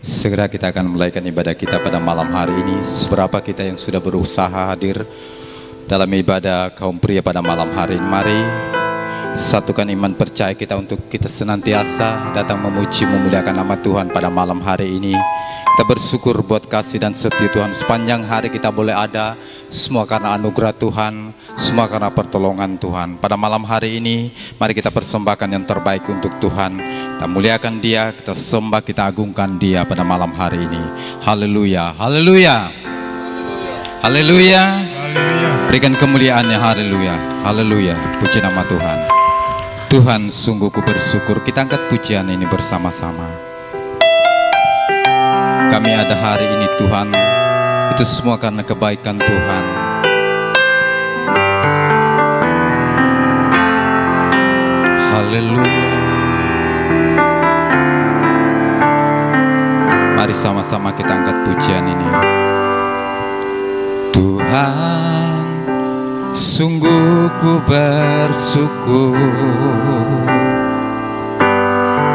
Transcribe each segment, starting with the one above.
Segera kita akan mulaikan ibadah kita pada malam hari ini. Seberapa kita yang sudah berusaha hadir dalam ibadah kaum pria pada malam hari ini, mari satukan iman percaya kita untuk kita senantiasa datang memuji memuliakan nama Tuhan pada malam hari ini. Kita bersyukur buat kasih dan setia Tuhan. Sepanjang hari kita boleh ada, semua karena anugerah Tuhan, semua karena pertolongan Tuhan. Pada malam hari ini, mari kita persembahkan yang terbaik untuk Tuhan. Kita muliakan Dia, kita sembah, kita agungkan Dia pada malam hari ini. Haleluya, haleluya, haleluya. Berikan kemuliaannya, haleluya, haleluya. Puji nama Tuhan. Tuhan, sungguh ku bersyukur. Kita angkat pujian ini bersama-sama. Kami ada hari ini Tuhan, itu semua karena kebaikan Tuhan. Haleluya. Mari sama-sama kita angkat pujian ini. Tuhan, sungguh ku bersyukur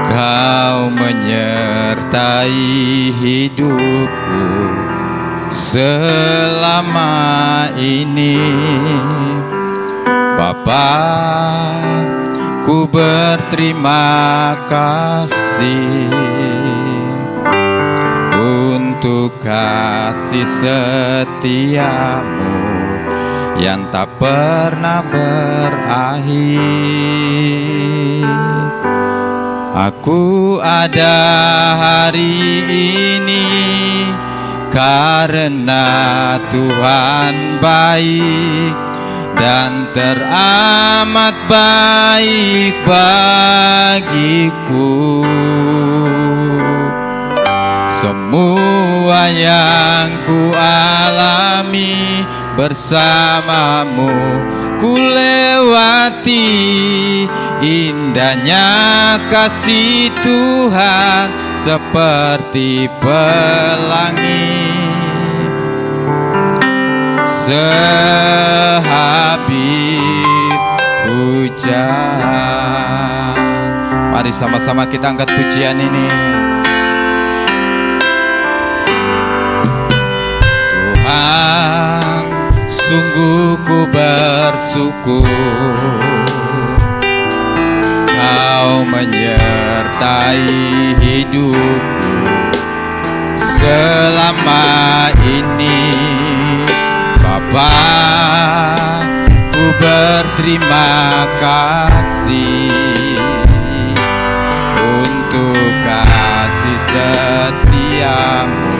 Kau menyertai hidupku selama ini. Bapa, ku berterima kasih untuk kasih setiamu yang tak pernah berakhir. Aku ada hari ini karena Tuhan baik dan teramat baik bagiku. Semua yang ku alami bersamamu ku lewati, indahnya kasih Tuhan seperti pelangi. Sehabis hujan, mari sama-sama kita angkat pujian ini. Tuhan, sungguh ku bersyukur Kau menyertai hidupku selama ini. Bapa, ku berterima kasih untuk kasih setiamu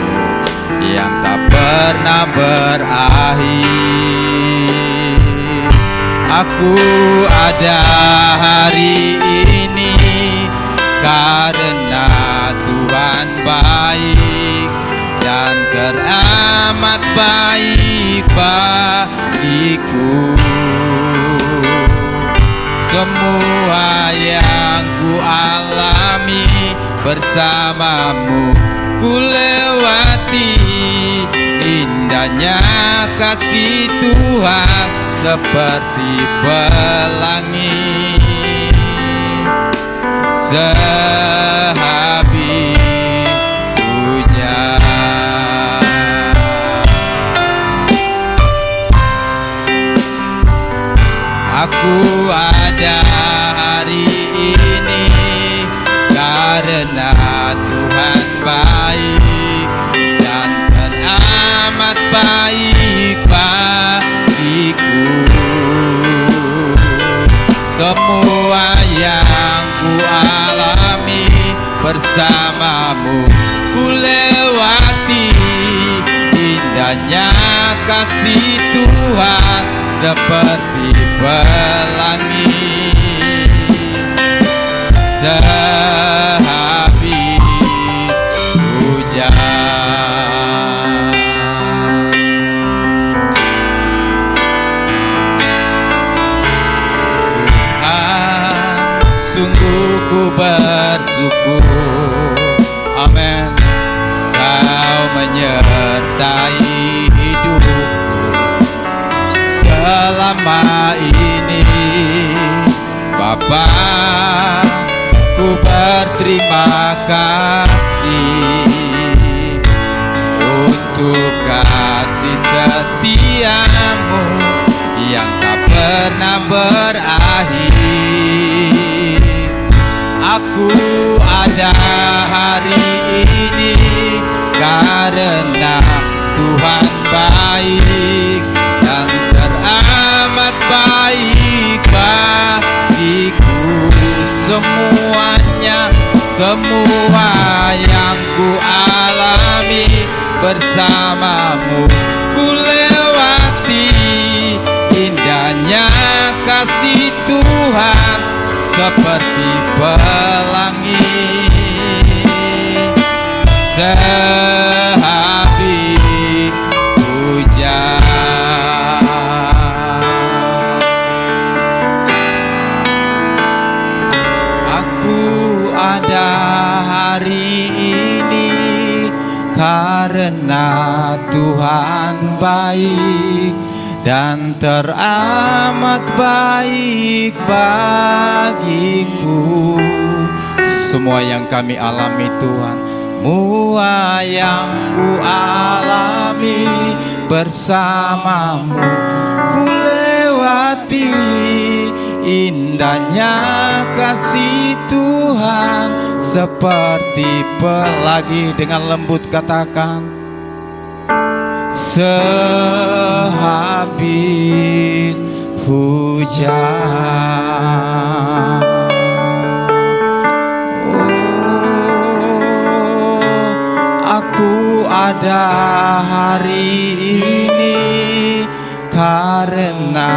yang tak pernah berakhir. Aku ada hari ini karena Tuhan baik dan teramat baik bagiku. Semua yang ku alami bersamamu ku lewati, indahnya kasih Tuhan seperti pelangi. Sehabis hujan, aku ada hari ini karena Tuhan baik dan teramat baik bagiku. Semua yang ku alami bersamamu ku lewati, indahnya kasih Tuhan seperti pelangi. Sehabis hujan, Tuhan, sungguh ku bersyukur. Amin. Kau menyertai hidupku selama ini. Bapa, ku berterima kasih kasih setiamu yang tak pernah berakhir. Aku ada hari ini karena Tuhan baik dan teramat baik bagiku. Semuanya, semua yang ku alami bersamamu ku lewati. Indahnya kasih Tuhan seperti pelangi sehabis hujan. Aku ada hari ini karena Tuhan baik dan teramat baik bagiku. Semua yang kami alami Tuhan, semua yang ku alami bersamamu ku lewati. Indahnya kasih Tuhan seperti pelangi. Dengan lembut katakan, sehabis hujan. Oh, aku ada hari ini karena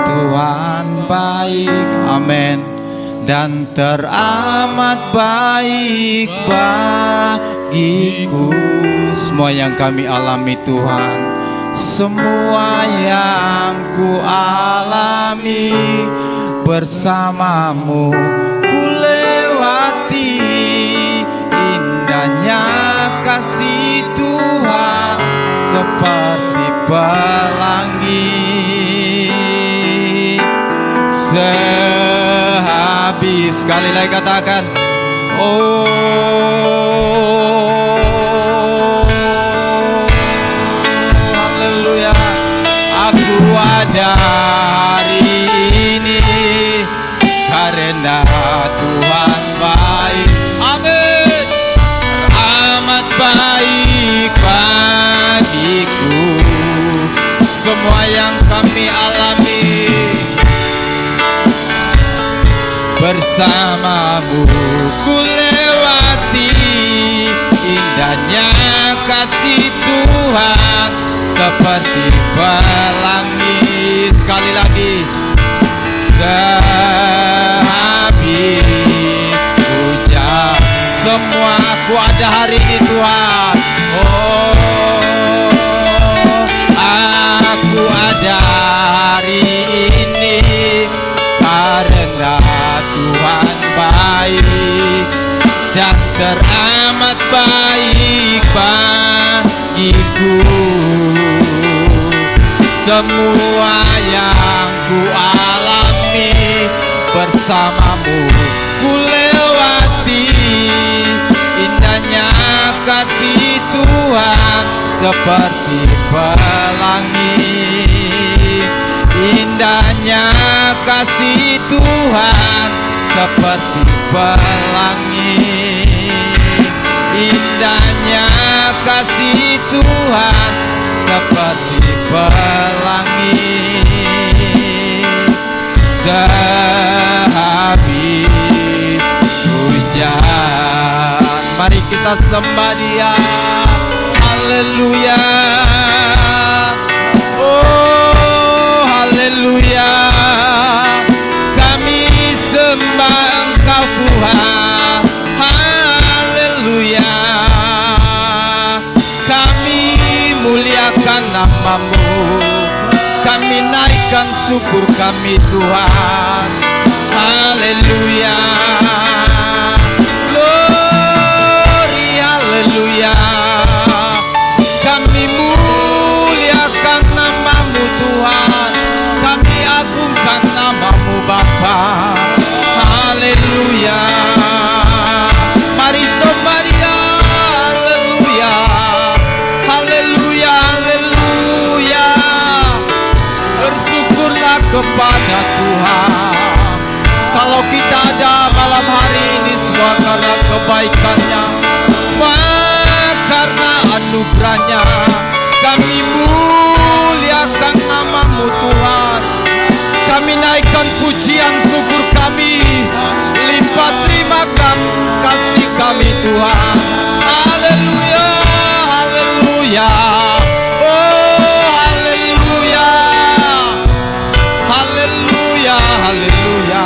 Tuhan baik. Amin. Dan teramat baik bagiku. Semua yang kami alami Tuhan, semua yang ku alami bersamamu ku lewati. Indahnya kasih Tuhan seperti pelangi sehabis. Sekali lagi katakan, oh haleluya. Aku ada hari ini karena Tuhan baik. Amin. Amat baik bagiku. Semua yang kami alami bersamamu ku lewati. Indahnya kasih Tuhan seperti pelangi. Sekali lagi, sehabis hujan. Semua aku ada hari ini Tuhan. Oh, aku ada hari ini karena Tuhan baik dan teramat baik bagiku. Semua yang ku alami bersamamu ku lewati. Indahnya kasih Tuhan seperti pelangi. Indahnya kasih Tuhan seperti pelangi. Indahnya kasih Tuhan seperti pelangi sehabis hujan. Mari kita sembah Dia. Haleluya. Oh haleluya. Kami sembah Engkau Tuhan. Haleluya. Kami muliakan nama-Mu. Kami naikkan syukur kami Tuhan. Haleluya. Glory haleluya. Kami muliakan nama-Mu Tuhan. Kami agungkan nama-Mu Bapa. Haleluya. Mari sembah Dia. Haleluya. Haleluya. Haleluya. kepada Tuhan. Kalau kita ada malam hari ini semua karena kebaikannya, semua karena anugerahnya. Kami muliakan nama-Mu Tuhan. Kami naikkan pujian syukur kami, lipat terima kasih kami Tuhan. Haleluya, haleluya. Oh haleluya, haleluya, haleluya.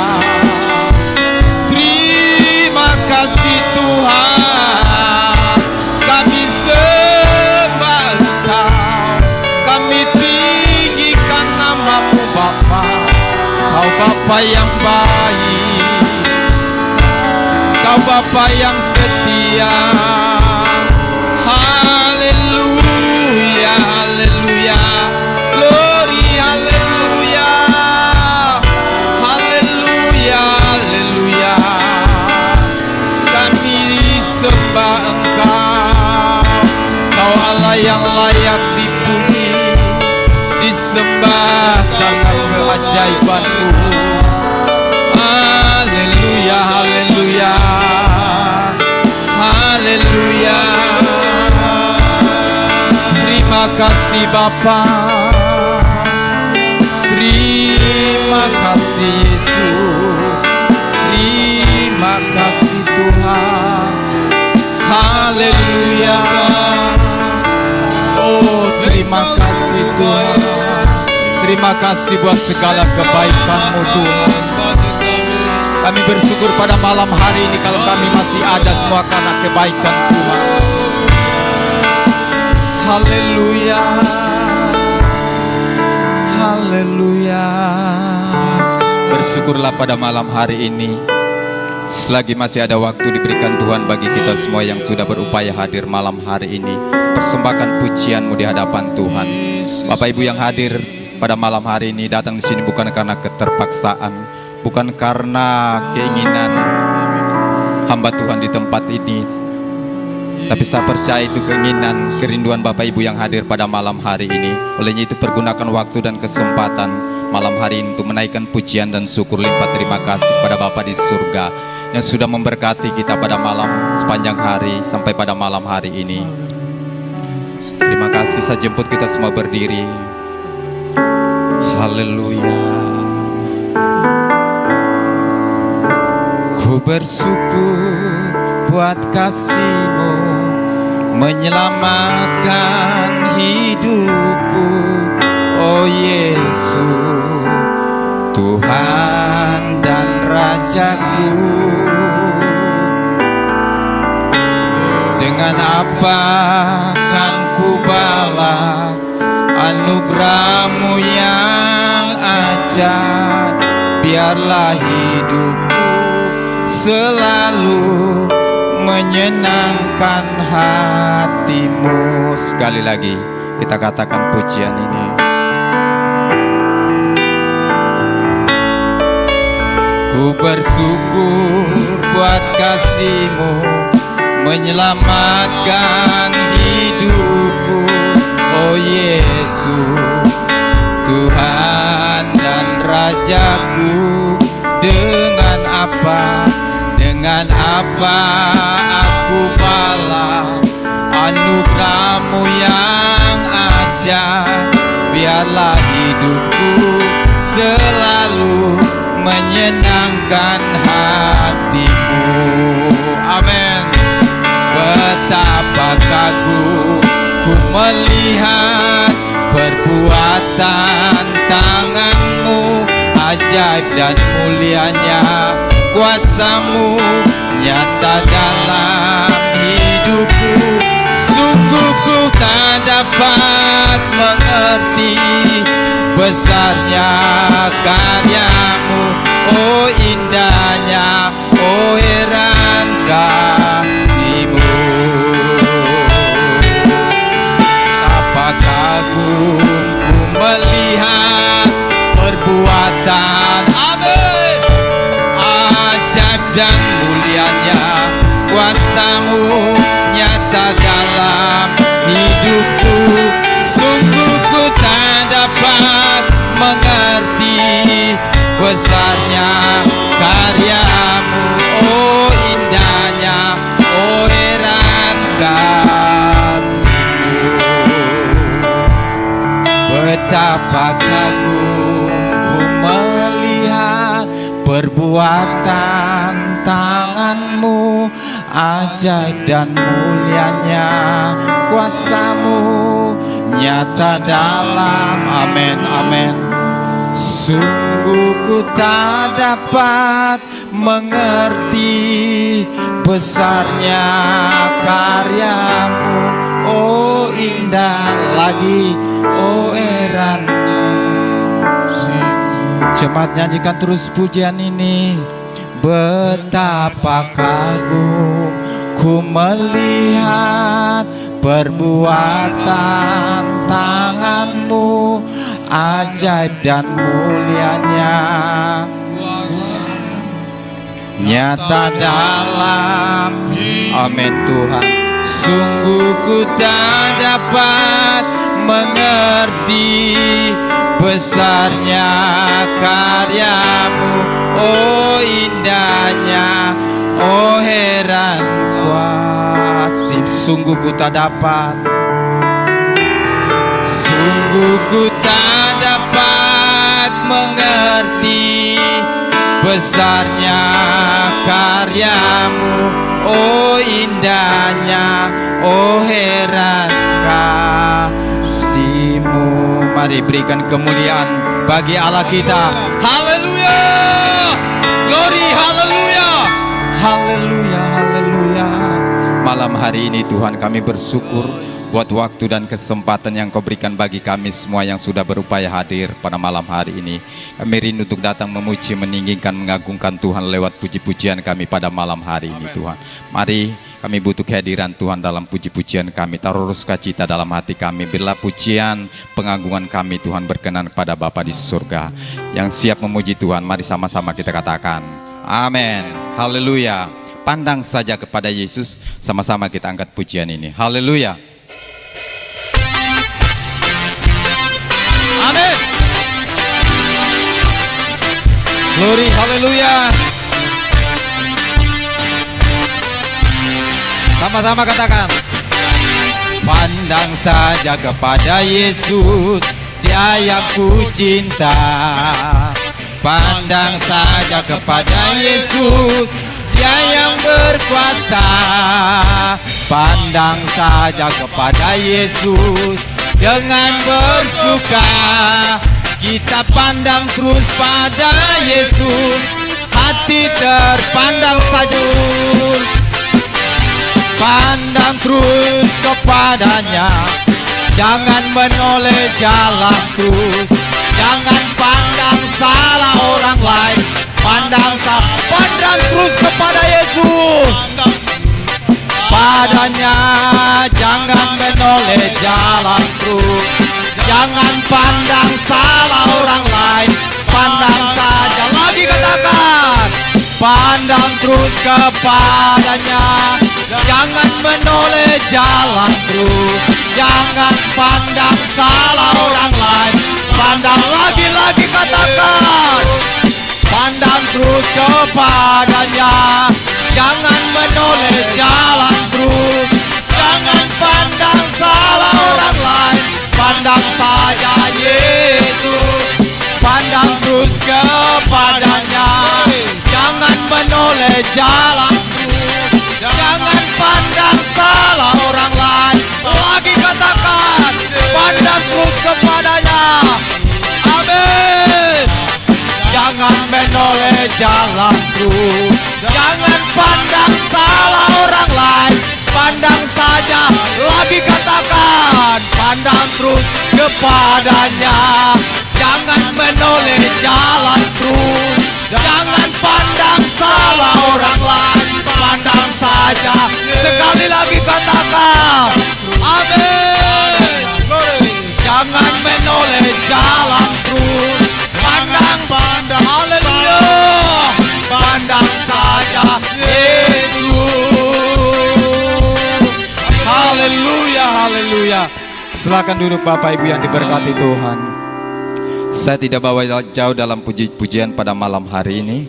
Terima kasih Tuhan. Kami sembah Engkau, kami tinggikan nama-Mu Bapa. Kau Bapa yang baik, Kau Bapa yang setia. Haleluya, haleluya. Glory, haleluya. Haleluya, haleluya. Kami sembah Engkau, Kau Allah yang layak dipuji, disembah karena keajaiban-Mu. Haleluya, haleluya, haleluya. Terima kasih Bapa, terima kasih Yesus, terima kasih Tuhan. Haleluya. Oh terima kasih Tuhan. Terima kasih buat segala kebaikan-Mu Tuhan. Kami bersyukur pada malam hari ini kalau kami masih ada semua karena kebaikan Tuhan. Haleluya, haleluya. Bersyukurlah pada malam hari ini, selagi masih ada waktu diberikan Tuhan bagi kita semua yang sudah berupaya hadir malam hari ini, persembahkan pujian-Mu di hadapan Tuhan. Bapak Ibu yang hadir pada malam hari ini datang di sini bukan karena keterpaksaan, bukan karena keinginan hamba Tuhan di tempat ini, tapi saya percaya itu keinginan, kerinduan Bapak Ibu yang hadir pada malam hari ini. Olehnya itu pergunakan waktu dan kesempatan malam hari ini untuk menaikkan pujian dan syukur limpah terima kasih kepada Bapa di surga yang sudah memberkati kita pada malam sepanjang hari sampai pada malam hari ini. Terima kasih. Saya jemput kita semua berdiri. Haleluya. Ku bersyukur buat kasih-Mu menyelamatkan hidupku. Oh Yesus, Tuhan dan Rajaku. Dengan apa kan ku balas anugerah-Mu yang ajaib? Biarlah hidupku selalu menyenangkan hati-Mu. Sekali lagi kita katakan pujian ini. Ku bersyukur buat kasih-Mu menyelamatkan hidupku. Oh Yesus, Tuhan dan Rajaku. Dengan apa aku balas anugerah-Mu yang ajaib? Biarlah hidupku selalu menyenangkan hati-Mu. Amin. Betapa kagum ku melihat perbuatan tangan-Mu, ajaib dan mulianya kuasa-Mu nyata dalam hidupku. Sungguh ku tak dapat mengerti besarnya karya-Mu. Oh indahnya, oh heran kasih-Mu. Apa kagum ku melihat perbuatan, amin, ajaib dan mulianya kuasa-Mu nyata dalam hidupku. Sungguh ku tak dapat mengerti Betapa kagum ku melihat perbuatan tangan-Mu, ajaib dan mulianya kuasa-Mu nyata dalam. Amin, amin. Sungguh ku tak dapat mengerti besarnya karya-Mu. Oh indah lagi, oh heran. Jemaat nyanyikan terus pujian ini. Betapa kagum ku melihat perbuatan tangan-Mu, ajaib dan mulianya nyata dalam. Amin Tuhan. Sungguh ku tak dapat mengerti besarnya karya-Mu. Oh indahnya, oh heran kuasa. Sungguh ku tak dapat, sungguh ku tak dapat mengerti besarnya karya-Mu. Oh indahnya, oh heran kasih-Mu. Mari berikan kemuliaan bagi Allah kita. Haleluya, glory, haleluya, haleluya, haleluya. Malam hari ini Tuhan kami bersyukur buat waktu dan kesempatan yang Kau berikan bagi kami semua yang sudah berupaya hadir pada malam hari ini. Kami rindu untuk datang memuji, meninggikan, mengagungkan Tuhan lewat puji-pujian kami pada malam hari ini Tuhan. Mari kami butuh kehadiran Tuhan dalam puji-pujian kami. Taruh sukacita dalam hati kami. Biarlah pujian pengagungan kami Tuhan berkenan kepada Bapa di surga. Yang siap memuji Tuhan, mari sama-sama kita katakan amin, haleluya. Pandang saja kepada Yesus. Sama-sama kita angkat pujian ini. Haleluya. Amin. Glory, haleluya. Sama-sama katakan. Pandang saja kepada Yesus, Dia yang ku cinta. Pandang saja kepada Yesus, Dia yang berkuasa. Pandang saja kepada Yesus dengan bersuka. Kita pandang terus pada Yesus, hati terpandang saja. Pandang terus kepadanya, jangan menoleh jalan terus. Jangan pandang salah orang lain, pandang terus kepada Yesus. Padanya jangan menoleh jalan terus. Jangan pandang salah orang lain, pandang saja. Lagi katakan, pandang terus kepadanya, jangan menoleh jalan terus. Jangan pandang salah orang lain, pandang lagi katakan, pandang terus kepadanya, jangan menoleh jalan terus. Jangan pandang salah orang lain, pandang saja Yesus. Pandang terus kepadanya, jangan menoleh jalan terus. Jangan pandang salah orang lain. Lagi katakan, pandang terus kepadanya. Amin. Jangan menoleh jalan terus. Jangan pandang salah orang lain, pandang saja. Lagi katakan, pandang terus kepadanya, jangan menoleh jalan terus. Jangan pandang salah orang lain, pandang saja. Sekali lagi katakan, amin. Jangan menoleh jalan terus. Pandang, haleluya. Pandang saja Yesus. Haleluya, haleluya. Silakan duduk Bapak Ibu yang diberkati Tuhan. Saya tidak bawa jauh dalam puji-pujian pada malam hari ini,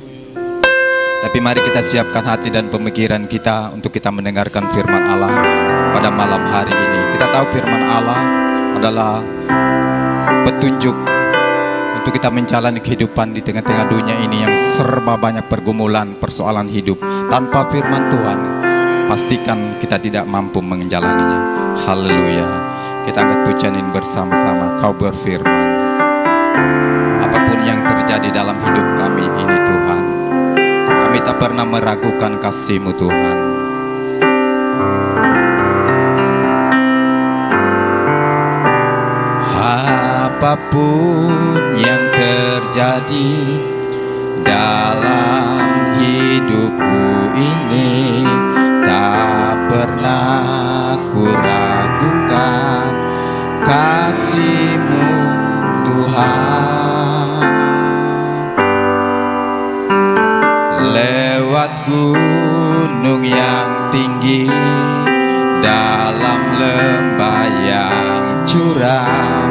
tapi mari kita siapkan hati dan pemikiran kita untuk kita mendengarkan firman Allah pada malam hari ini. Kita tahu firman Allah adalah petunjuk untuk kita menjalani kehidupan di tengah-tengah dunia ini yang serba banyak pergumulan, persoalan hidup. Tanpa firman Tuhan, pastikan kita tidak mampu menjalaninya. Haleluya. Kita angkat pujian ini bersama-sama. Kau berfirman, apapun yang terjadi dalam hidup kami ini Tuhan, kami tak pernah meragukan kasih-Mu Tuhan. Apapun yang terjadi dalam hidupku ini, tak pernah ku ragukan kasih-Mu Tuhan. Lewat gunung yang tinggi, dalam lembah yang curam,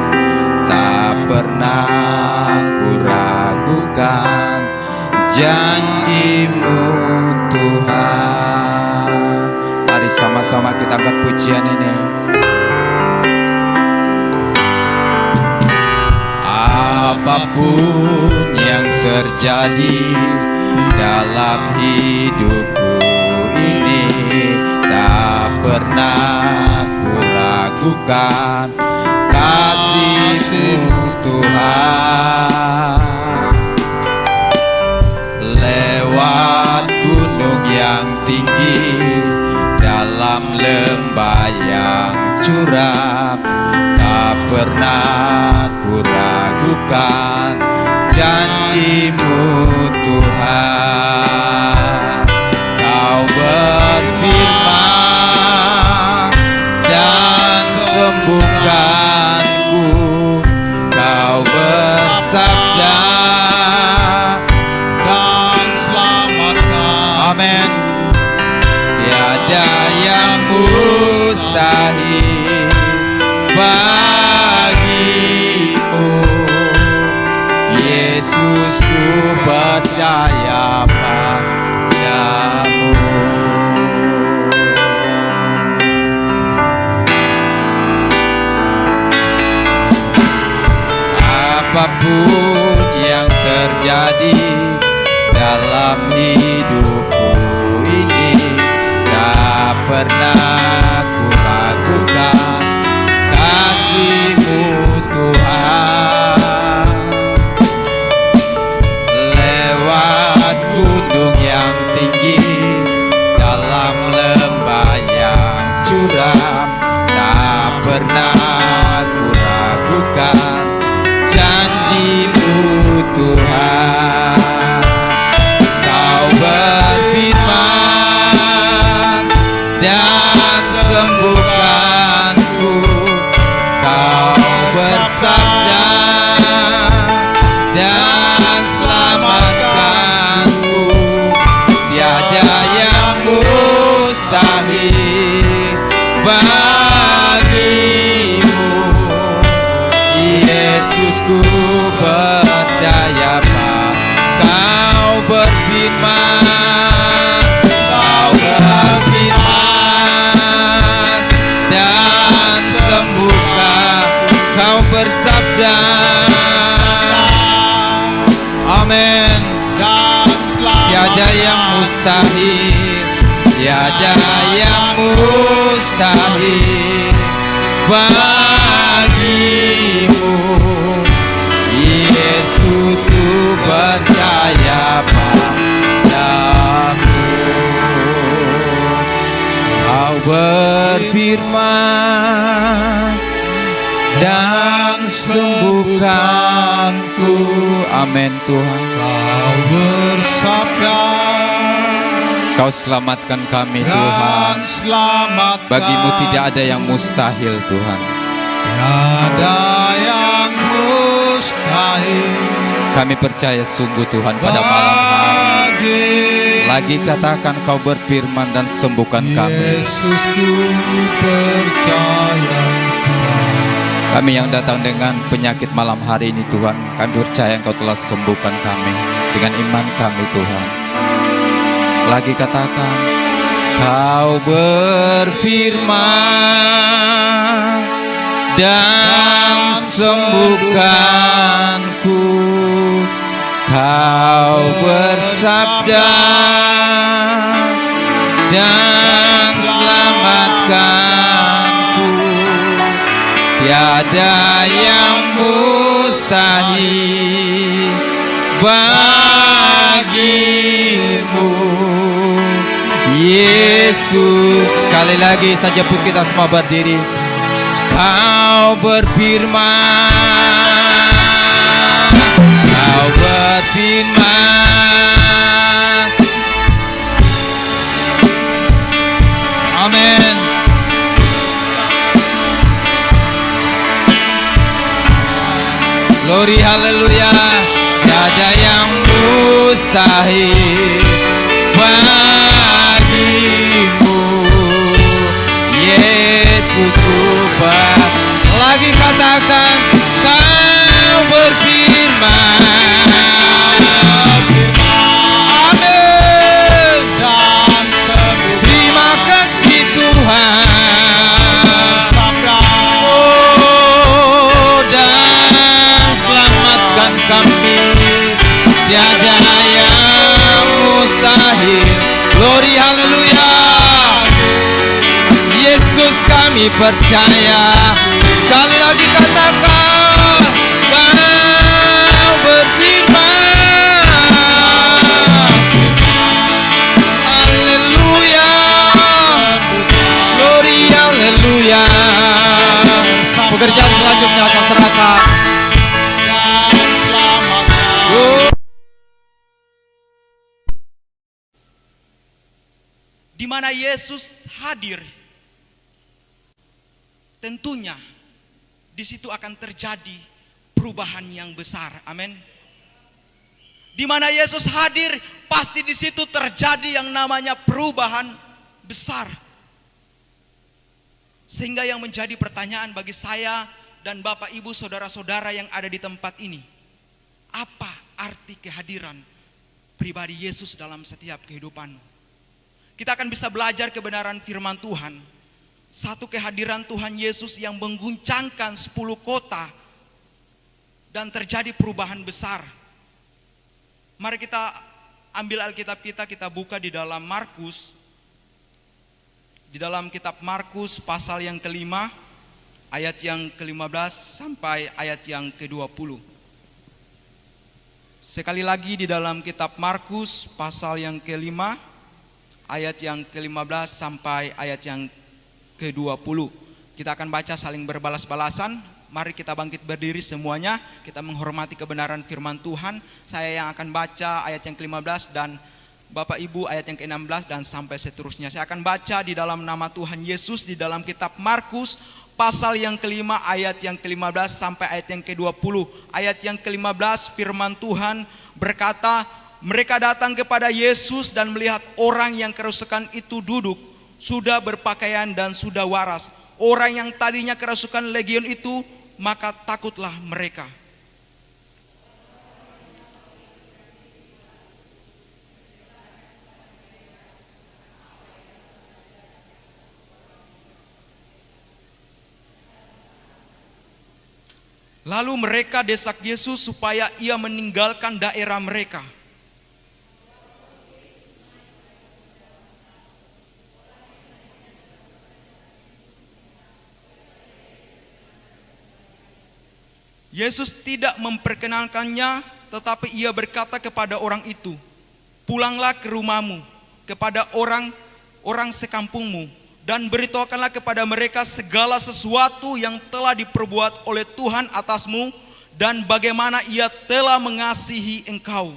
tak pernah ku ragukan janji-Mu Tuhan. Mari sama-sama kita angkat pujian ini. Apapun yang terjadi dalam hidupku ini, tak pernah ku ragukan kasih-Mu Tuhan. Lewat gunung yang tinggi, dalam lembah yang curam, tak pernah ku ragukan janji-Mu Tuhan. Kau berfirman dan sembuhkanku, Kau bersabda dan selamatkan. Amin. Tiada yang mustahil bagi-Mu, Yesus, ku percaya padamu. Apapun yang terjadi dalam hidupku ini, tak pernah ku ragukan kasih-Mu Tuhan. Lewat gunung yang tinggi, dalam lembah yang curam, tak pernah ku ragukan janji-Mu Tuhan. Kau berfirman dan sembuhkanku, Kau bersabda dan selamatkanku. Tiada yang mustahil bagi-Mu, Yesus, ku percaya Kau berfirman, Kau berfirman dan sembuhkan, Kau bersabda. Amin. Tiada yang mustahil, tiada yang mustahil bagi-Mu, Yesus, ku percaya padamu. Kau berfirman dan sembuhkanku. Amin Tuhan. Kau bersabda, Kau selamatkan kami Tuhan. Bagi-Mu tidak ada yang mustahil Tuhan. Tiada yang mustahil. Kami percaya sungguh Tuhan pada malam hari. Lagi katakan Kau berfirman dan sembuhkan kami. Yesus, ku percaya Tuhan. Kami yang datang dengan penyakit malam hari ini Tuhan, kami percaya Engkau telah sembuhkan kami dengan iman kami Tuhan. Lagi katakan, Kau berfirman dan sembuhkanku. bersabda dan selamatkanku. Tiada yang mustahil bagimu, Yesus. Sekali lagi saja pun kita semua berdiri. Kau berfirman, Kau berfirman. Amin. Glory, haleluya. Tiada yang mustahil bagimu, Yesus Tuhan. Lagi katakan, Kau berfirman. Amin. Dan sembuh Terima kasih Tuhan. sabda Oh, dan selamatkan kami. Tiada yang mustahil. Glory, haleluya. Yesus kami percaya. Sekali lagi katakan, Kau berfirman. Haleluya. Glory, haleluya. Pekerjaan selanjutnya akan serahkan. dan selamat. Oh. Di mana Yesus hadir, tentunya di situ akan terjadi perubahan yang besar. Amin. Di mana Yesus hadir, pasti di situ terjadi yang namanya perubahan besar. Sehingga yang menjadi pertanyaan bagi saya dan Bapak Ibu saudara-saudara yang ada di tempat ini, apa arti kehadiran pribadi Yesus dalam setiap kehidupanmu? Kita akan bisa belajar kebenaran firman Tuhan. Satu kehadiran Tuhan Yesus yang mengguncangkan 10 kota dan terjadi perubahan besar. Mari kita ambil Alkitab kita buka di dalam Markus. Di dalam kitab Markus pasal yang kelima, ayat yang ke-15 sampai ayat yang ke-20. Sekali lagi di dalam kitab Markus pasal yang kelima, ayat yang ke-15 sampai ayat yang ke-20. Kita akan baca saling berbalas-balasan. Mari kita bangkit berdiri semuanya. Kita menghormati kebenaran firman Tuhan. Saya yang akan baca ayat yang ke-15 dan Bapak Ibu ayat yang ke-16 dan sampai seterusnya. Saya akan baca di dalam nama Tuhan Yesus di dalam kitab Markus pasal yang kelima ayat yang ke-15 sampai ayat yang ke-20. Ayat yang ke-15 firman Tuhan berkata, mereka datang kepada Yesus dan melihat orang yang kerasukan itu duduk, sudah berpakaian dan sudah waras. Orang yang tadinya kerasukan legion itu, maka takutlah mereka. Lalu mereka desak Yesus supaya ia meninggalkan daerah mereka. Yesus tidak memperkenankannya, tetapi ia berkata kepada orang itu, pulanglah ke rumahmu, kepada orang sekampungmu, dan beritahukanlah kepada mereka segala sesuatu yang telah diperbuat oleh Tuhan atasmu, dan bagaimana ia telah mengasihi engkau.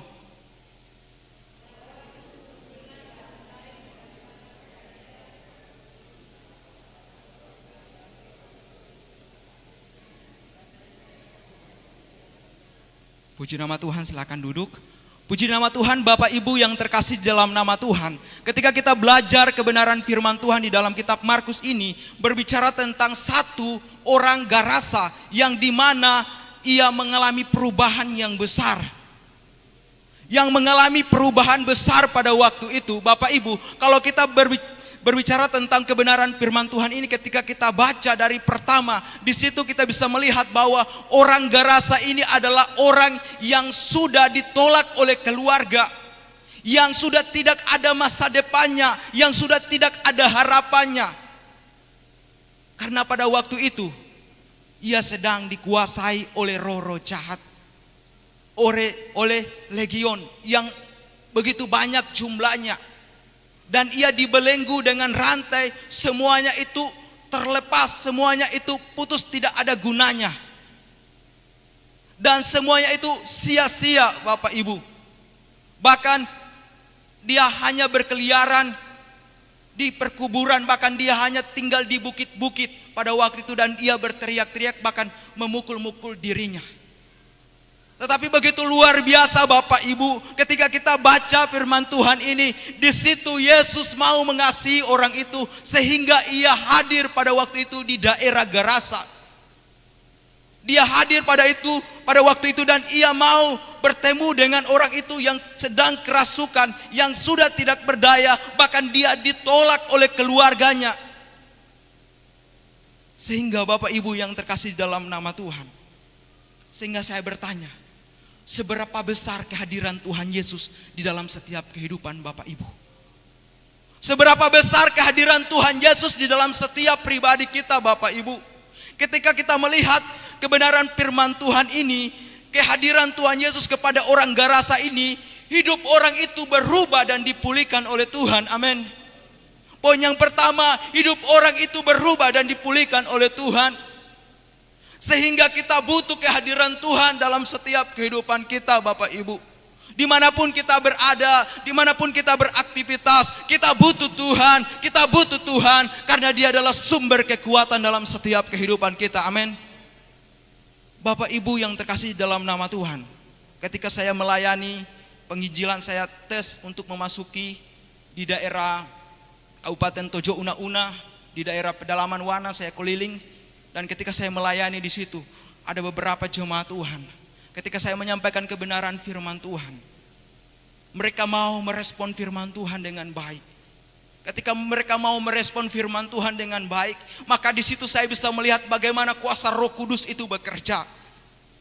Puji nama Tuhan, silakan duduk. Puji nama Tuhan, Bapak Ibu yang terkasih di dalam nama Tuhan. Ketika kita belajar kebenaran firman Tuhan di dalam kitab Markus ini, berbicara tentang satu orang Garasa yang dimana ia mengalami perubahan yang besar. Yang mengalami perubahan besar pada waktu itu, Bapak Ibu, kalau kita berbicara tentang kebenaran firman Tuhan ini, ketika kita baca dari pertama, di situ kita bisa melihat bahwa orang Garasa ini adalah orang yang sudah ditolak oleh keluarga, yang sudah tidak ada masa depannya, yang sudah tidak ada harapannya. Karena pada waktu itu ia sedang dikuasai oleh roh-roh jahat, oleh legion yang begitu banyak jumlahnya, dan ia dibelenggu dengan rantai. Semuanya itu terlepas, semuanya itu putus, tidak ada gunanya, dan semuanya itu sia-sia Bapak Ibu. Bahkan dia hanya berkeliaran di perkuburan, bahkan dia hanya tinggal di bukit-bukit pada waktu itu, dan ia berteriak-teriak bahkan memukul-mukul dirinya. Tetapi begitu luar biasa Bapak Ibu, ketika kita baca firman Tuhan ini, di situ Yesus mau mengasihi orang itu sehingga ia hadir pada waktu itu di daerah Gerasa. Dia hadir pada waktu itu, dan ia mau bertemu dengan orang itu yang sedang kerasukan, yang sudah tidak berdaya, bahkan dia ditolak oleh keluarganya. Sehingga Bapak Ibu yang terkasih dalam nama Tuhan, sehingga saya bertanya, seberapa besar kehadiran Tuhan Yesus di dalam setiap kehidupan Bapak Ibu? Seberapa besar kehadiran Tuhan Yesus di dalam setiap pribadi kita Bapak Ibu? Ketika kita melihat kebenaran firman Tuhan ini, kehadiran Tuhan Yesus kepada orang Gerasa ini, hidup orang itu berubah dan dipulihkan oleh Tuhan. Amin. Poin yang pertama, hidup orang itu berubah dan dipulihkan oleh Tuhan. Sehingga kita butuh kehadiran Tuhan dalam setiap kehidupan kita Bapak Ibu. Dimanapun kita berada, dimanapun kita beraktivitas, kita butuh Tuhan. Kita butuh Tuhan karena Dia adalah sumber kekuatan dalam setiap kehidupan kita. Amin. Bapak Ibu yang terkasih dalam nama Tuhan, ketika saya melayani penginjilan, saya tes untuk memasuki di daerah Kabupaten Tojo Una-Una, di daerah pedalaman Wana, saya keliling. Dan ketika saya melayani di situ, ada beberapa jemaat Tuhan. Ketika saya menyampaikan kebenaran firman Tuhan, mereka mau merespon firman Tuhan dengan baik. Ketika mereka mau merespon firman Tuhan dengan baik, maka di situ saya bisa melihat bagaimana kuasa Roh Kudus itu bekerja.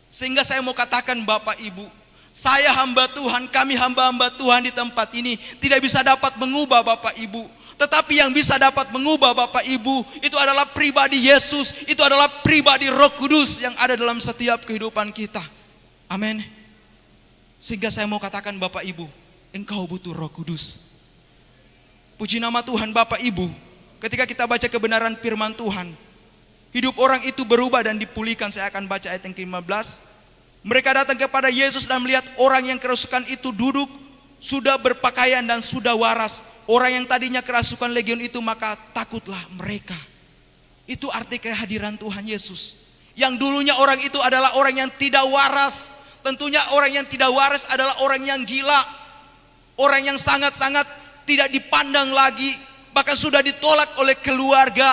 Sehingga saya mau katakan Bapak Ibu, saya hamba Tuhan, kami hamba-hamba Tuhan di tempat ini tidak bisa dapat mengubah Bapak Ibu. Tetapi yang bisa dapat mengubah Bapak Ibu itu adalah pribadi Yesus, itu adalah pribadi Roh Kudus yang ada dalam setiap kehidupan kita. Amin. Sehingga saya mau katakan Bapak Ibu, engkau butuh Roh Kudus. Puji nama Tuhan Bapak Ibu. Ketika kita baca kebenaran firman Tuhan, hidup orang itu berubah dan dipulihkan. Saya akan baca ayat yang ke-15. Mereka datang kepada Yesus dan melihat orang yang kerasukan itu duduk, sudah berpakaian dan sudah waras. Orang yang tadinya kerasukan legion itu, maka takutlah mereka. Itu arti kehadiran Tuhan Yesus. Yang dulunya orang itu adalah orang yang tidak waras. Tentunya orang yang tidak waras adalah orang yang gila. Orang yang sangat-sangat tidak dipandang lagi. Bahkan sudah ditolak oleh keluarga.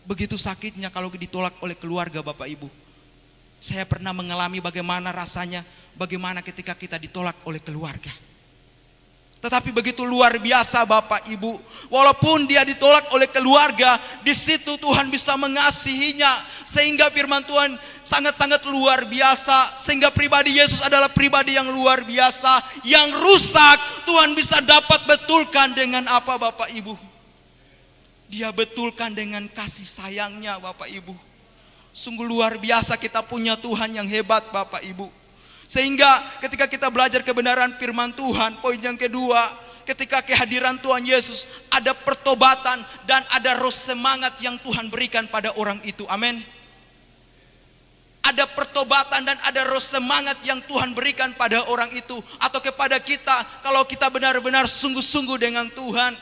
Begitu sakitnya kalau ditolak oleh keluarga Bapak Ibu. Saya pernah mengalami bagaimana rasanya, bagaimana ketika kita ditolak oleh keluarga. Tetapi begitu luar biasa Bapak Ibu, walaupun dia ditolak oleh keluarga, di situ Tuhan bisa mengasihinya. Sehingga firman Tuhan sangat-sangat luar biasa. Sehingga pribadi Yesus adalah pribadi yang luar biasa. Yang rusak Tuhan bisa dapat betulkan dengan apa Bapak Ibu? Dia betulkan dengan kasih sayangnya Bapak Ibu. Sungguh luar biasa, kita punya Tuhan yang hebat Bapak Ibu. Sehingga ketika kita belajar kebenaran firman Tuhan, poin yang kedua, ketika kehadiran Tuhan Yesus, ada pertobatan dan ada roh semangat yang Tuhan berikan pada orang itu. Amin. Ada pertobatan dan ada roh semangat yang Tuhan berikan pada orang itu atau kepada kita kalau kita benar-benar sungguh-sungguh dengan Tuhan.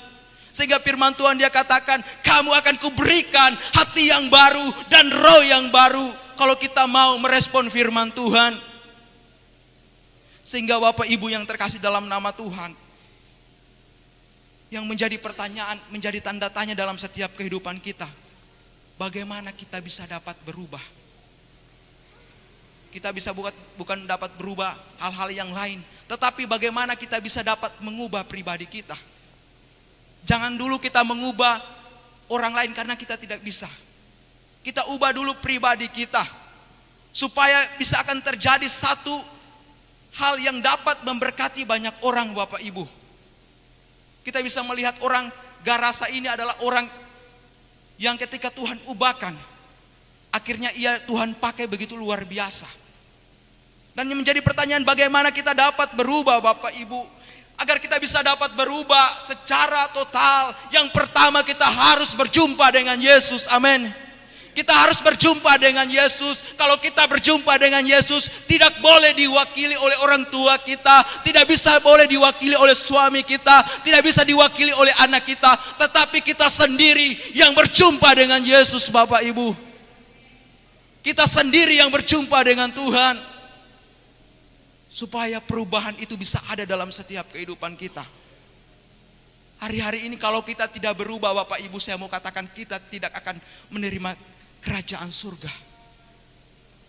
Sehingga firman Tuhan dia katakan, kamu akan kuberikan hati yang baru dan roh yang baru kalau kita mau merespon firman Tuhan. Sehingga Bapak Ibu yang terkasih dalam nama Tuhan, yang menjadi pertanyaan, menjadi tanda tanya dalam setiap kehidupan kita, bagaimana kita bisa dapat berubah? Kita bisa bukan dapat berubah hal-hal yang lain, tetapi bagaimana kita bisa dapat mengubah pribadi kita. Jangan dulu kita mengubah orang lain karena kita tidak bisa. Kita ubah dulu pribadi kita, supaya bisa akan terjadi satu hal yang dapat memberkati banyak orang Bapak Ibu. Kita bisa melihat orang Garasa ini adalah orang yang ketika Tuhan ubahkan, akhirnya Tuhan pakai begitu luar biasa. Dan yang menjadi pertanyaan, bagaimana kita dapat berubah Bapak Ibu? Agar kita bisa dapat berubah secara total, yang pertama kita harus berjumpa dengan Yesus. Amin. Kita harus berjumpa dengan Yesus. Kalau kita berjumpa dengan Yesus, tidak boleh diwakili oleh orang tua kita, tidak bisa boleh diwakili oleh suami kita, tidak bisa diwakili oleh anak kita, tetapi kita sendiri yang berjumpa dengan Yesus Bapak Ibu. Kita sendiri yang berjumpa dengan Tuhan. Supaya perubahan itu bisa ada dalam setiap kehidupan kita. Hari-hari ini kalau kita tidak berubah Bapak Ibu, saya mau katakan kita tidak akan menerima kerajaan surga.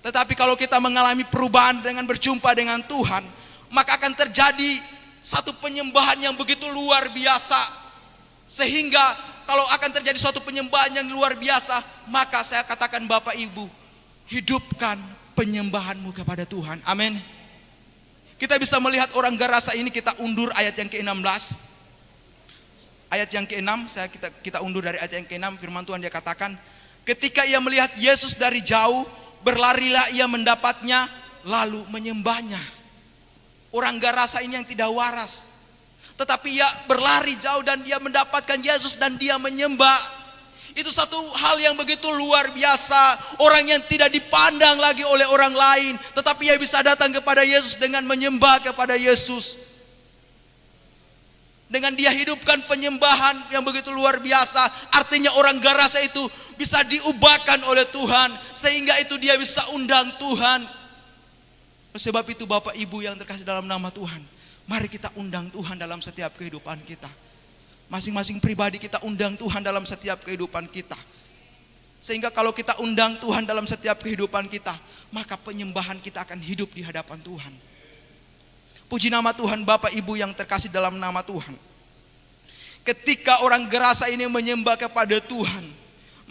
Tetapi kalau kita mengalami perubahan dengan berjumpa dengan Tuhan, maka akan terjadi satu penyembahan yang begitu luar biasa. Sehingga kalau akan terjadi suatu penyembahan yang luar biasa, maka saya katakan Bapak Ibu, hidupkan penyembahanmu kepada Tuhan. Amin. Kita bisa melihat orang Garasa ini, kita undur ayat yang ke-16. Ayat yang ke-6, kita undur dari ayat yang ke-6, firman Tuhan dia katakan, ketika ia melihat Yesus dari jauh, berlarilah ia mendapatnya, lalu menyembahnya. Orang Garasa ini yang tidak waras, tetapi ia berlari jauh dan dia mendapatkan Yesus dan dia menyembah. Itu satu hal yang begitu luar biasa. Orang yang tidak dipandang lagi oleh orang lain, tetapi ia bisa datang kepada Yesus dengan menyembah kepada Yesus. Dengan dia hidupkan penyembahan yang begitu luar biasa. Artinya orang Garasa itu bisa diubahkan oleh Tuhan, sehingga itu dia bisa undang Tuhan. Sebab itu Bapak Ibu yang terkasih dalam nama Tuhan, mari kita undang Tuhan dalam setiap kehidupan kita. Masing-masing pribadi kita undang Tuhan dalam setiap kehidupan kita. Sehingga kalau kita undang Tuhan dalam setiap kehidupan kita, maka penyembahan kita akan hidup di hadapan Tuhan. Puji nama Tuhan Bapak Ibu yang terkasih dalam nama Tuhan. Ketika orang Gerasa ini menyembah kepada Tuhan,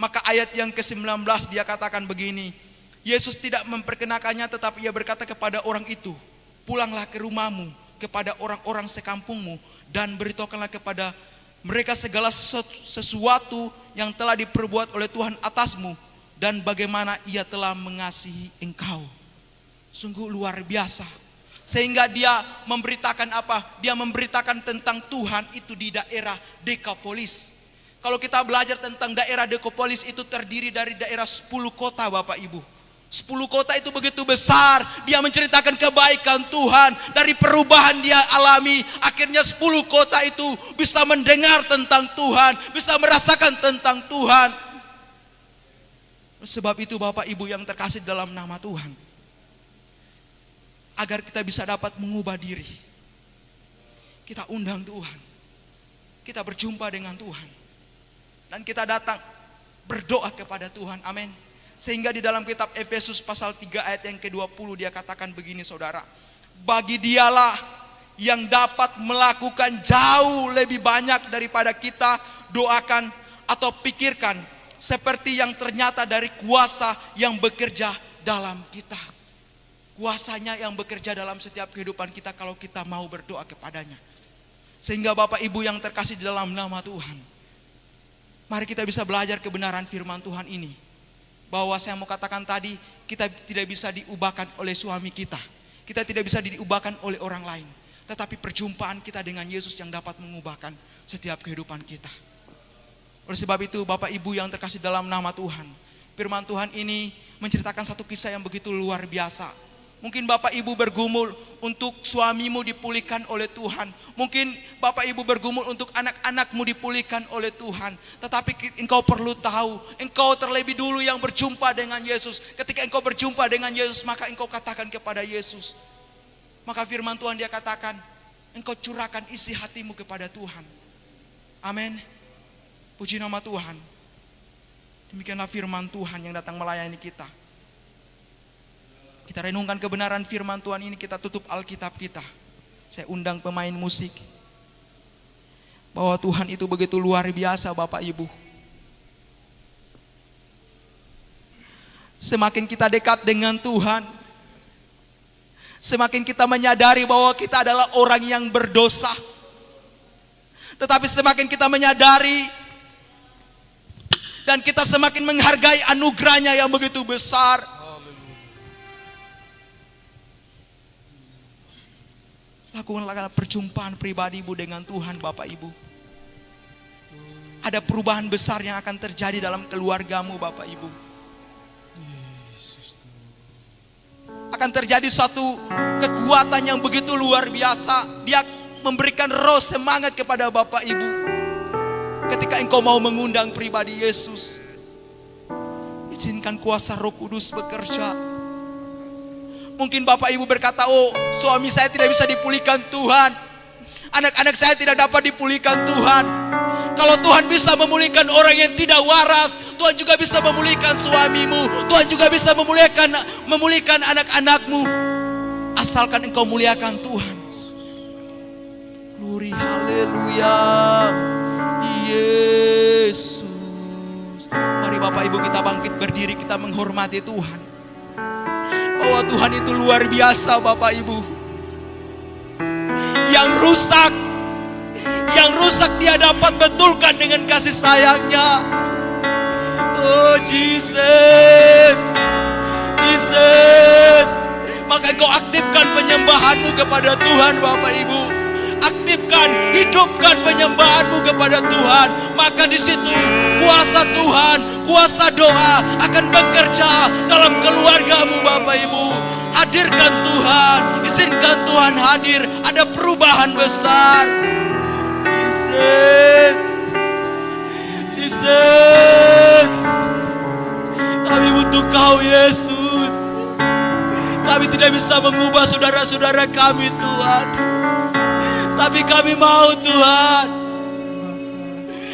maka ayat yang ke-19 dia katakan begini, Yesus tidak memperkenakannya, tetapi ia berkata kepada orang itu, pulanglah ke rumahmu, kepada orang-orang sekampungmu, dan beritahukanlah kepada mereka segala sesuatu yang telah diperbuat oleh Tuhan atasmu, dan bagaimana ia telah mengasihi engkau. Sungguh luar biasa. Sehingga dia memberitakan apa? Dia memberitakan tentang Tuhan itu di daerah Dekapolis. Kalau kita belajar tentang daerah Dekapolis, itu terdiri dari daerah 10 kota Bapak Ibu. 10 kota itu begitu besar. Dia menceritakan kebaikan Tuhan. Dari perubahan dia alami, akhirnya 10 kota itu bisa mendengar tentang Tuhan, bisa merasakan tentang Tuhan. Sebab itu Bapak Ibu yang terkasih dalam nama Tuhan, agar kita bisa dapat mengubah diri, kita undang Tuhan, kita berjumpa dengan Tuhan, dan kita datang berdoa kepada Tuhan. Amin. Sehingga di dalam kitab Efesus pasal 3 ayat yang ke-20 dia katakan begini saudara, bagi dialah yang dapat melakukan jauh lebih banyak daripada kita doakan atau pikirkan, seperti yang ternyata dari kuasa yang bekerja dalam kita. Kuasanya yang bekerja dalam setiap kehidupan kita kalau kita mau berdoa kepadanya. Sehingga Bapak Ibu yang terkasih di dalam nama Tuhan, mari kita bisa belajar kebenaran firman Tuhan ini. Bahwa saya mau katakan tadi, kita tidak bisa diubahkan oleh suami kita, kita tidak bisa diubahkan oleh orang lain, tetapi perjumpaan kita dengan Yesus yang dapat mengubahkan setiap kehidupan kita. Oleh sebab itu Bapak Ibu yang terkasih dalam nama Tuhan, firman Tuhan ini menceritakan satu kisah yang begitu luar biasa. Mungkin Bapak Ibu bergumul untuk suamimu dipulihkan oleh Tuhan. Mungkin Bapak Ibu bergumul untuk anak-anakmu dipulihkan oleh Tuhan. Tetapi engkau perlu tahu, engkau terlebih dulu yang berjumpa dengan Yesus. Ketika engkau berjumpa dengan Yesus, maka engkau katakan kepada Yesus. Maka firman Tuhan dia katakan, engkau curahkan isi hatimu kepada Tuhan. Amin. Puji nama Tuhan. Demikianlah firman Tuhan yang datang melayani kita. Kita renungkan kebenaran firman Tuhan ini, kita tutup Alkitab kita. Saya undang pemain musik. Bahwa Tuhan itu begitu luar biasa Bapak Ibu. Semakin kita dekat dengan Tuhan, semakin kita menyadari bahwa kita adalah orang yang berdosa. Tetapi semakin kita menyadari dan kita semakin menghargai anugerahnya yang begitu besar. Lakukanlah perjumpaan pribadimu dengan Tuhan, Bapak Ibu. Ada perubahan besar yang akan terjadi dalam keluargamu, Bapak Ibu. Akan terjadi suatu kekuatan yang begitu luar biasa. Dia memberikan roh semangat kepada Bapak Ibu ketika engkau mau mengundang pribadi Yesus. Izinkan kuasa Roh Kudus bekerja. Mungkin Bapak Ibu berkata, oh suami saya tidak bisa dipulihkan Tuhan, anak-anak saya tidak dapat dipulihkan Tuhan. Kalau Tuhan bisa memulihkan orang yang tidak waras, Tuhan juga bisa memulihkan suamimu, Tuhan juga bisa memulihkan anak-anakmu. Asalkan engkau muliakan Tuhan. Glory, haleluya, Yesus. Mari Bapak Ibu kita bangkit berdiri, kita menghormati Tuhan. Bahwa Tuhan itu luar biasa, Bapak Ibu. Yang rusak Dia dapat betulkan dengan kasih sayangnya. Oh Jesus, Jesus. Maka engkau aktifkan penyembahanmu kepada Tuhan, Bapak Ibu. Aktifkan, hidupkan penyembahanmu kepada Tuhan. Maka di situ kuasa Tuhan, kuasa doa akan bekerja dalam keluargamu, Bapak Ibu. Hadirkan Tuhan, izinkan Tuhan hadir. Ada perubahan besar. Jesus, Jesus. Kami butuh Kau, Yesus. Kami tidak bisa mengubah saudara-saudara kami, Tuhan. Tapi kami mau, Tuhan,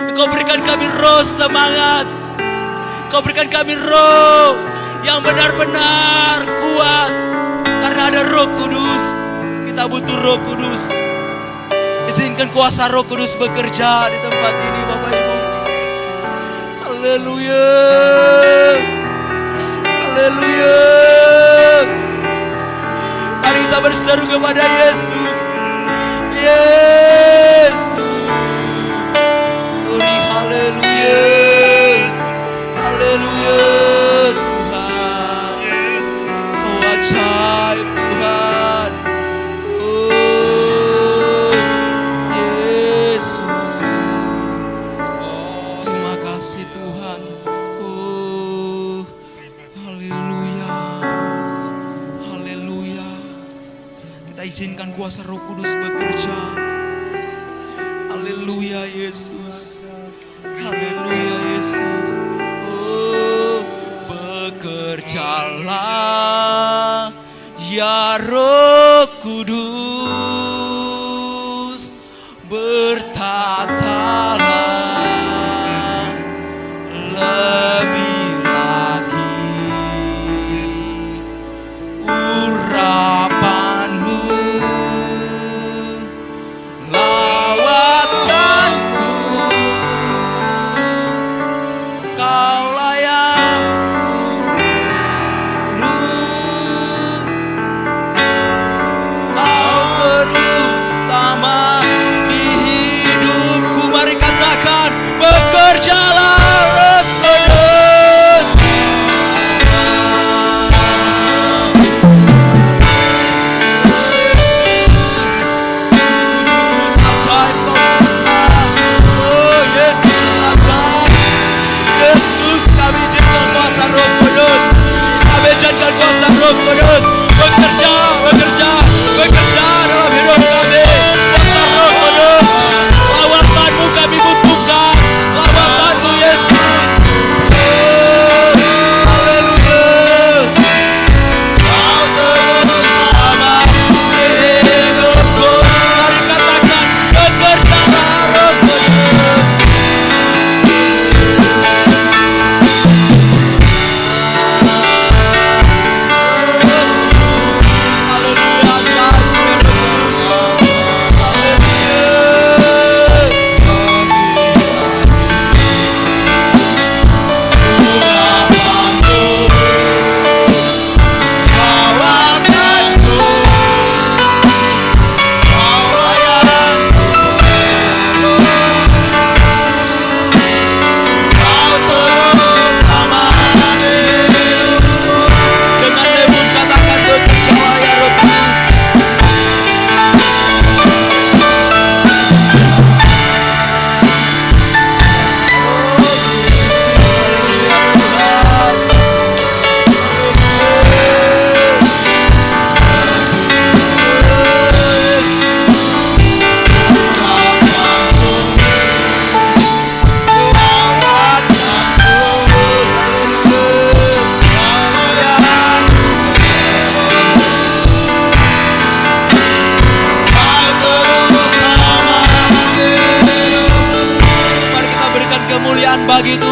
Engkau berikan kami roh semangat. Engkau berikan kami roh yang benar-benar kuat. Karena ada Roh Kudus. Kita butuh Roh Kudus. Izinkan kuasa Roh Kudus bekerja di tempat ini, Bapak Ibu. Haleluya, haleluya. Mari kita berseru kepada Yesus. Yesus. Glory, haleluya. Haleluya Tuhan. Oh ajaib Tuhan. Oh Yesus. Terima kasih Tuhan. Oh haleluya. Haleluya. Kita izinkan kuasa Roh Kudus bekerja. Haleluya Yesus. Haleluya Yesus. Oh, bekerjalah ya Roh Kudus. Bertatalah lebih lagi urapanmu. Lawatkanku, Kaulah yang dulu.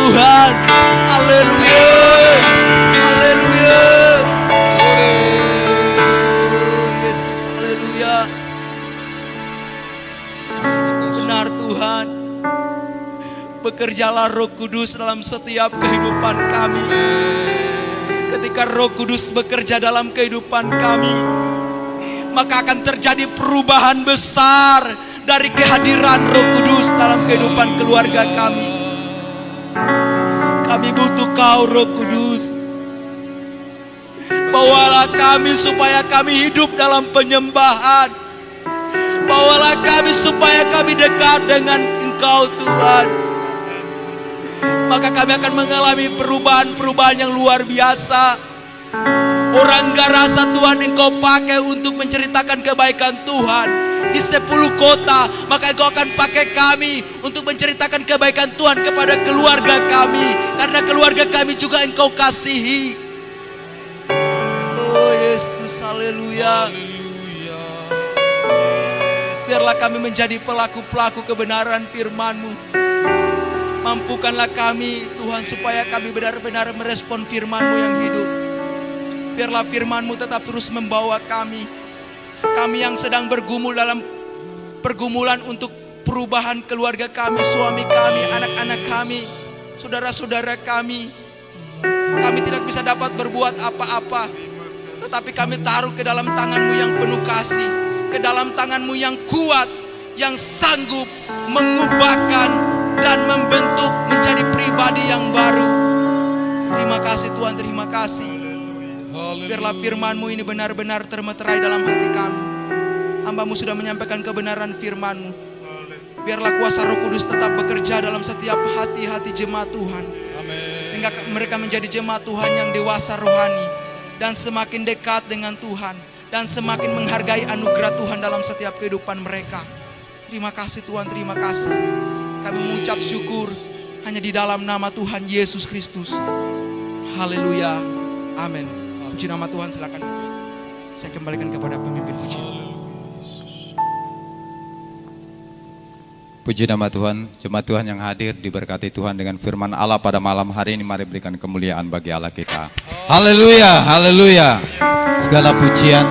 Tuhan. Haleluya. Haleluya. Yesus, haleluya. Benar Tuhan. Bekerjalah Roh Kudus dalam setiap kehidupan kami. Ketika Roh Kudus bekerja dalam kehidupan kami, maka akan terjadi perubahan besar dari kehadiran Roh Kudus dalam kehidupan keluarga kami. Kami butuh Kau, Roh Kudus. Bawalah kami supaya kami hidup dalam penyembahan. Bawalah kami supaya kami dekat dengan Engkau Tuhan. Maka kami akan mengalami perubahan-perubahan yang luar biasa. Orang gak rasa Tuhan Engkau pakai untuk menceritakan kebaikan Tuhan di 10 kota, maka Engkau akan pakai kami untuk menceritakan kebaikan Tuhan kepada keluarga kami, karena keluarga kami juga Engkau kasihi. Oh Yesus, haleluya. Biarlah kami menjadi pelaku-pelaku kebenaran firman-Mu. Mampukanlah kami Tuhan supaya kami benar-benar merespon firman-Mu yang hidup. Biarlah firman-Mu tetap terus membawa kami. Kami yang sedang bergumul dalam pergumulan untuk perubahan keluarga kami, suami kami, anak-anak kami, saudara-saudara kami. Kami tidak bisa dapat berbuat apa-apa, tetapi kami taruh ke dalam tangan-Mu yang penuh kasih, ke dalam tangan-Mu yang kuat, yang sanggup mengubahkan dan membentuk menjadi pribadi yang baru. Terima kasih Tuhan, terima kasih. Biarlah firman-Mu ini benar-benar termeterai dalam hati kami. Hamba-Mu sudah menyampaikan kebenaran firman-Mu. Biarlah kuasa Roh Kudus tetap bekerja dalam setiap hati-hati jemaat Tuhan. Sehingga mereka menjadi jemaat Tuhan yang dewasa rohani, dan semakin dekat dengan Tuhan, dan semakin menghargai anugerah Tuhan dalam setiap kehidupan mereka. Terima kasih Tuhan, terima kasih. Kami mengucap syukur hanya di dalam nama Tuhan Yesus Kristus. Haleluya. Amin. Puji nama Tuhan, silakan. Saya kembalikan kepada pemimpin pujian. Puji nama Tuhan, jemaat Tuhan yang hadir diberkati Tuhan dengan firman Allah pada malam hari ini. Mari berikan kemuliaan bagi Allah kita. Haleluya, haleluya. Segala pujian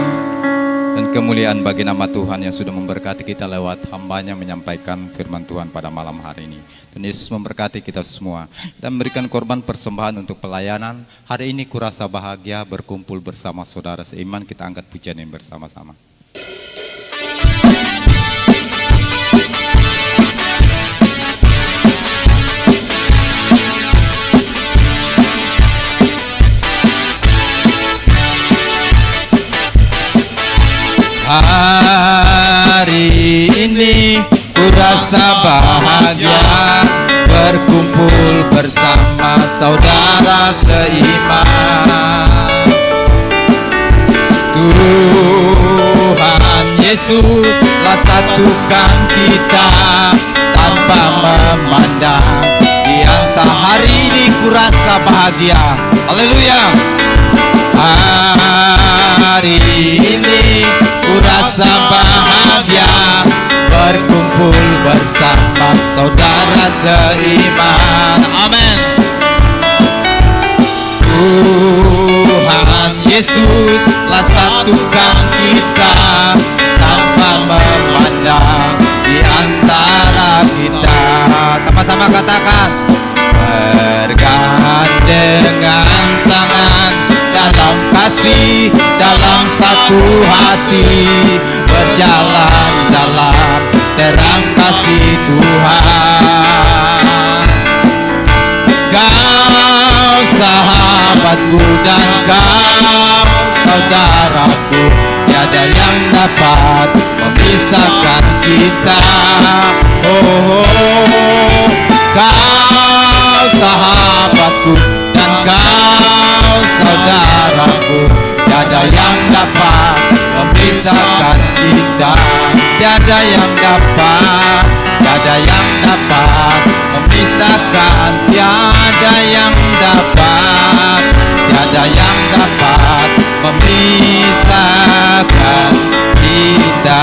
dan kemuliaan bagi nama Tuhan yang sudah memberkati kita lewat hambanya menyampaikan firman Tuhan pada malam hari ini. Tuhan Yesus memberkati kita semua dan memberikan korban persembahan untuk pelayanan. Hari ini kurasa bahagia berkumpul bersama saudara seiman. Kita angkat pujian ini bersama-sama. Hari ini ku rasa bahagia berkumpul bersama saudara seiman. Tuhan Yesus telah satukan kita tanpa memandang. Di antara hari ini ku rasa bahagia. Haleluya. Hari ini ku rasa bahagia berkumpul bersama saudara seiman. Amin. Tuhan Yesus telah satukan kita tanpa memandang di antara kita. Sama-sama katakan, bergandengan tangan dalam kasih, dalam satu hati, berjalan dalam terang kasih Tuhan. Kau sahabatku dan kau saudaraku, tiada yang dapat memisahkan kita. Oh, kau sahabatku dan kau saudaraku, tiada yang dapat memisahkan kita. Tiada yang dapat, tiada yang dapat memisahkan. Tiada yang dapat, tiada yang dapat memisahkan kita.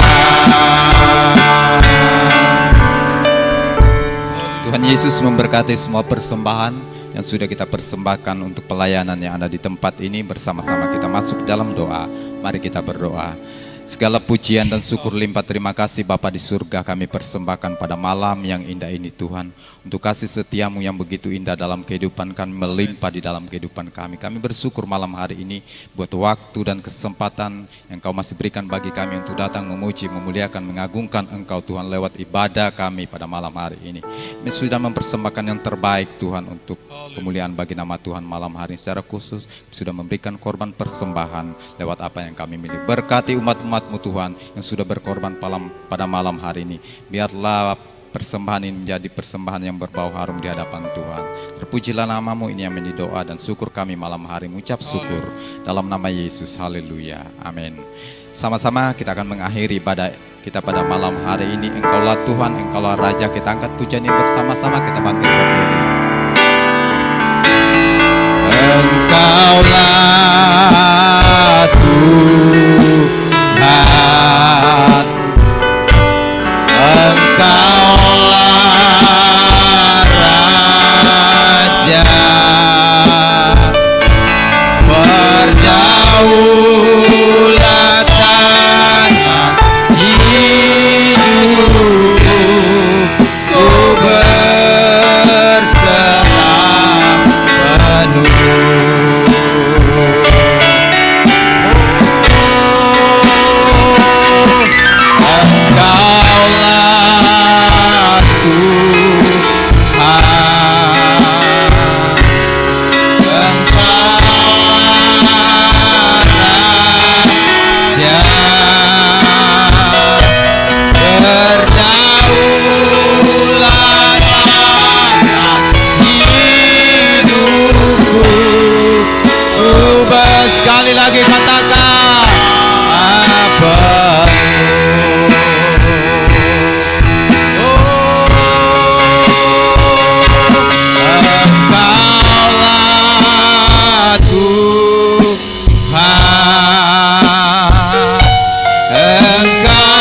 Tuhan Yesus Yesus memberkati semua persembahan yang sudah kita persembahkan untuk pelayanan yang ada di tempat ini. Bersama-sama kita masuk dalam doa. Mari kita berdoa. Segala pujian dan syukur limpah terima kasih Bapa di surga kami persembahkan pada malam yang indah ini Tuhan. Untuk kasih setiamu yang begitu indah dalam kehidupan kami, melimpah di dalam kehidupan kami. Kami bersyukur malam hari ini buat waktu dan kesempatan yang Kau masih berikan bagi kami untuk datang memuji, memuliakan, mengagungkan Engkau Tuhan lewat ibadah kami pada malam hari ini. Kami sudah mempersembahkan yang terbaik Tuhan untuk kemuliaan bagi nama Tuhan malam hari ini. Secara khusus sudah memberikan korban persembahan lewat apa yang kami miliki. Berkati umat-umat-Mu Tuhan yang sudah berkorban pada malam hari ini. Biarlah persembahan ini menjadi persembahan yang berbau harum di hadapan Tuhan. Terpujilah nama-Mu, ini yang menjadi doa dan syukur kami malam hari. Mengucap syukur dalam nama Yesus. Haleluya. Amin. Sama-sama kita akan mengakhiri ibadah kita pada malam hari ini. Engkaulah Tuhan, Engkaulah Raja. Kita angkat pujian ini bersama-sama, kita bangkit berdiri. Engkaulah Tuhan, Engkaulah Raja, berdaulat atas hidupku, ku berserah penuh. Sekali lagi katakan apa? Engkaulah Tuhan,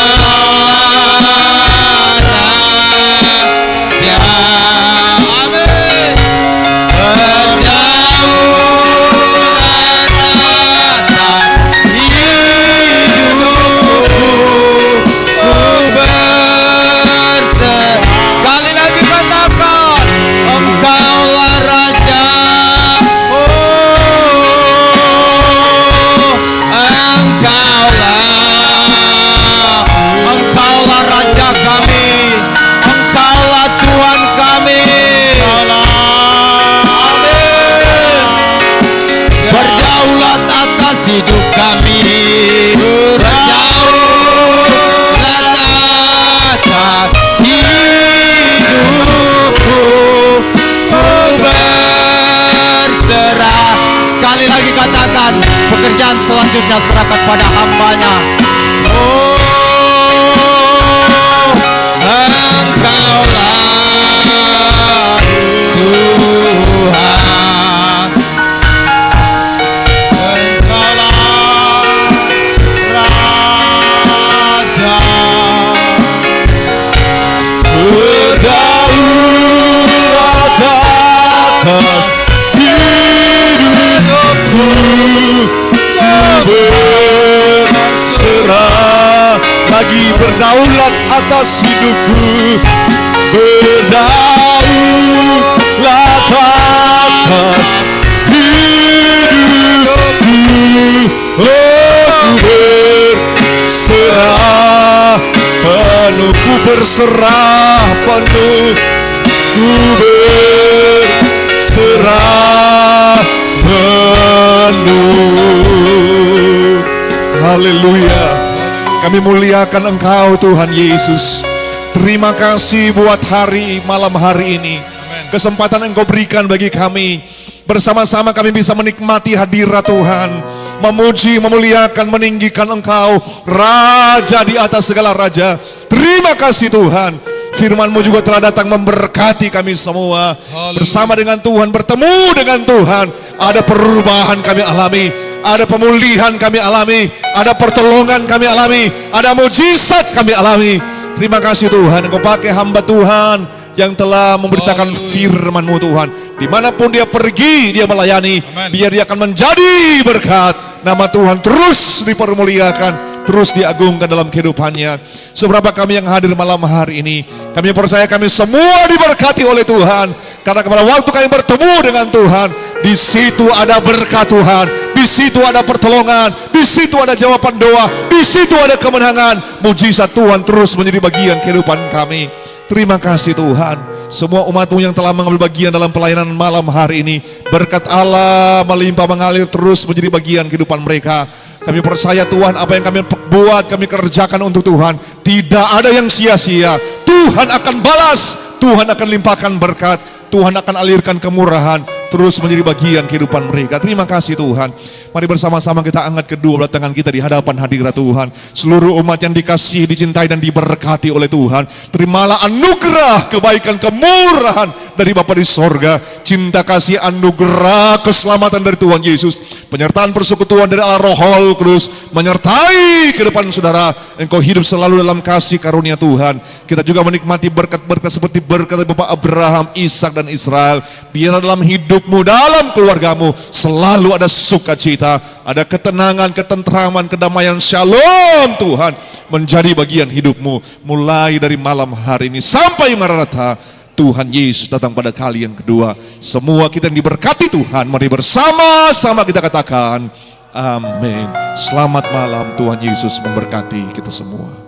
Engkaulah Raja, amin. Sekali lagi katakan, Engkaulah Raja, Engkaulah Raja kami, Engkaulah Tuhan kami, amin. Berdaulat atas hidup kami, berdaulat atas hidupku, ku berserah. Sekali lagi katakan, pekerjaan selanjutnya serahkan pada hamba-Nya. Oh, Engkaulah Tuhan, Engkaulah Raja, berdaulat atas hidupku, berserah. Lagi berdaulat atas hidupku, berdaulat atas hidupku, aku berserah penuh, ku berserah penuh, ku berserah penuh. Haleluya. Kami muliakan Engkau Tuhan Yesus. Terima kasih buat malam hari ini. Kesempatan Engkau berikan bagi kami. Bersama-sama kami bisa menikmati hadirat Tuhan. Memuji, memuliakan, meninggikan Engkau Raja di atas segala raja. Terima kasih Tuhan. Firman-Mu juga telah datang memberkati kami semua. Bersama dengan Tuhan, bertemu dengan Tuhan, ada perubahan kami alami, ada pemulihan kami alami, ada pertolongan kami alami, ada mujizat kami alami. Terima kasih Tuhan, Engkau pakai hamba Tuhan yang telah memberitakan firman-Mu Tuhan. Dimanapun dia pergi, dia melayani, biar dia akan menjadi berkat. Nama Tuhan terus dipermuliakan, terus diagungkan dalam kehidupannya. Seberapa kami yang hadir malam hari ini, kami percaya kami semua diberkati oleh Tuhan. Karena pada waktu kami bertemu dengan Tuhan, di situ ada berkat Tuhan, di situ ada pertolongan, di situ ada jawaban doa, di situ ada kemenangan. Mujizat Tuhan terus menjadi bagian kehidupan kami. Terima kasih Tuhan. Semua umat-Mu yang telah mengambil bagian dalam pelayanan malam hari ini, berkat Allah melimpah mengalir terus menjadi bagian kehidupan mereka. Kami percaya Tuhan, apa yang kami buat, kami kerjakan untuk Tuhan, tidak ada yang sia-sia. Tuhan akan balas, Tuhan akan limpahkan berkat, Tuhan akan alirkan kemurahan, terus menjadi bagian kehidupan mereka. Terima kasih Tuhan. Mari bersama-sama kita angkat kedua belah tangan kita di hadapan hadirat Tuhan. Seluruh umat yang dikasihi, dicintai dan diberkati oleh Tuhan, terimalah anugerah, kebaikan, kemurahan dari Bapa di sorga, cinta kasih, anugerah, keselamatan dari Tuhan Yesus, penyertaan persekutuan dari Allah Roh Kudus menyertai kehidupan saudara. Engkau hidup selalu dalam kasih karunia Tuhan. Kita juga menikmati berkat-berkat seperti berkat dari Bapak Abraham, Ishak dan Israel. Biar dalam hidupmu, dalam keluargamu selalu ada sukacita, ada ketenangan, ketentraman, kedamaian, shalom Tuhan menjadi bagian hidupmu. Mulai dari malam hari ini sampai Maranatha, Tuhan Yesus datang pada kali yang kedua. Semua kita yang diberkati Tuhan, mari bersama-sama kita katakan amin. Selamat malam, Tuhan Yesus memberkati kita semua.